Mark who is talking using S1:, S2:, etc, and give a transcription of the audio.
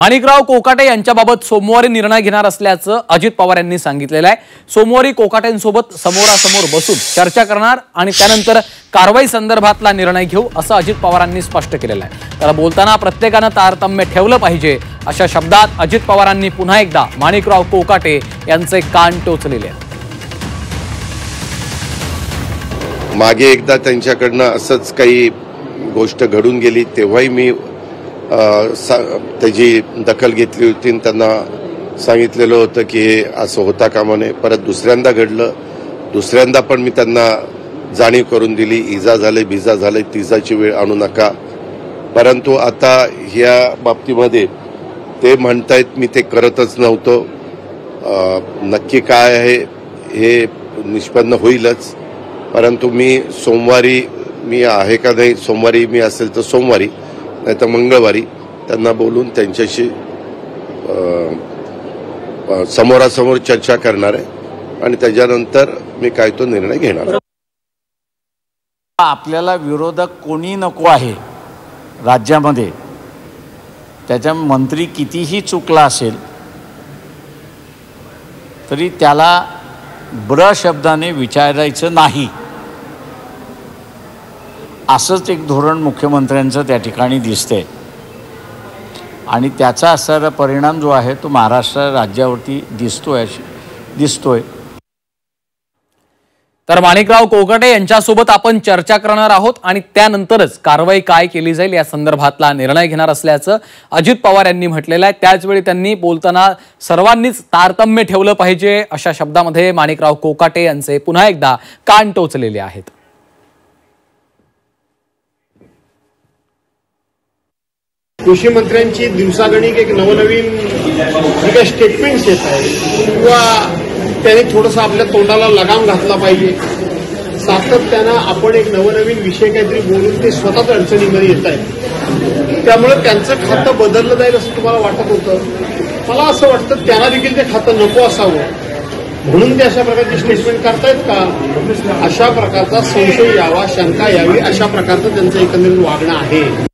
S1: माणिकराव कोकाटे यांच्याबाबत सोमवारी निर्णय घेणार असल्याचं अजित पवार यांनी सांगितलेलं आहे। सोमवारी कोकाटेंसोबत समोरासमोर बसून चर्चा करणार आणि त्यानंतर कारवाई संदर्भातला निर्णय घेऊ असं अजित पवारांनी स्पष्ट केलेलं आहे। त्याला बोलताना प्रत्येकाने तारतम्य ठेवलं पाहिजे अशा शब्दात अजित पवारांनी पुन्हा एकदा माणिकराव कोकाटे यांचे कान टोचलेले आहेत।
S2: मागे एकदा त्यांच्याकडनं असंच काही गोष्ट घडून गेली, तेव्हाही मी त्याची दखल घेतली होती आणि त्यांना सांगितलेलं होतं की हे असं होता कामा नये। परत दुसऱ्यांदा घडलं, दुसऱ्यांदा पण मी त्यांना जाणीव करून दिली, इजा झाले बिजा झाले तिजाची वेळ आणू नका। परंतु आता ह्या बाबतीमध्ये ते म्हणतायत मी ते करतच नव्हतो। नक्की काय आहे हे निष्पन्न होईलच, परंतु मी सोमवारी मी आहे का नाही, सोमवारी मी असेल तर सोमवारी नाही तर मंगळवारी त्यांना बोलून त्यांच्याशी समोरासमोर चर्चा करणार आहे आणि त्याच्यानंतर मी काय तो निर्णय घेणार।
S3: आपल्याला विरोधक कोणी नको आहे राज्यामध्ये, त्याच्या मंत्री कितीही चुकला असेल तरी त्याला ब्र शब्दाने विचारायचं नाही, असंच एक धोरण मुख्यमंत्र्यांचं त्या ठिकाणी दिसतंय आणि त्याचा असणारा परिणाम जो आहे तो महाराष्ट्र राज्यावरती दिसतोय।
S1: तर माणिकराव कोकाटे यांच्यासोबत आपण चर्चा करणार आहोत आणि त्यानंतरच कारवाई काय केली जाईल या संदर्भातला निर्णय घेणार असल्याचं अजित पवार यांनी म्हटलेलं आहे। त्याचवेळी त्यांनी बोलताना सर्वांनीच तारतम्य ठेवलं पाहिजे अशा शब्दामध्ये माणिकराव कोकाटे यांचे पुन्हा एकदा कान टोचलेले आहेत।
S4: कृषी मंत्र्यांची दिवसागणिक एक नवनवीन काही स्टेटमेंट्स येत आहे किंवा त्यांनी थोडंसं आपल्या तोंडाला लगाम घातला पाहिजे। सातत्यानं आपण एक नवनवीन विषय काहीतरी बोलून ते स्वतःच अडचणीमध्ये येत आहे, त्यामुळे त्यांचं खातं बदललं जाईल असं तुम्हाला वाटत होतं। मला असं वाटतं त्यांना देखील ते खातं नको असावं म्हणून ते अशा प्रकारची स्टेटमेंट करतायत का, अशा प्रकारचा संशय यावा, शंका यावी, अशा प्रकारचं त्यांचं एकंदरीत वागणं आहे।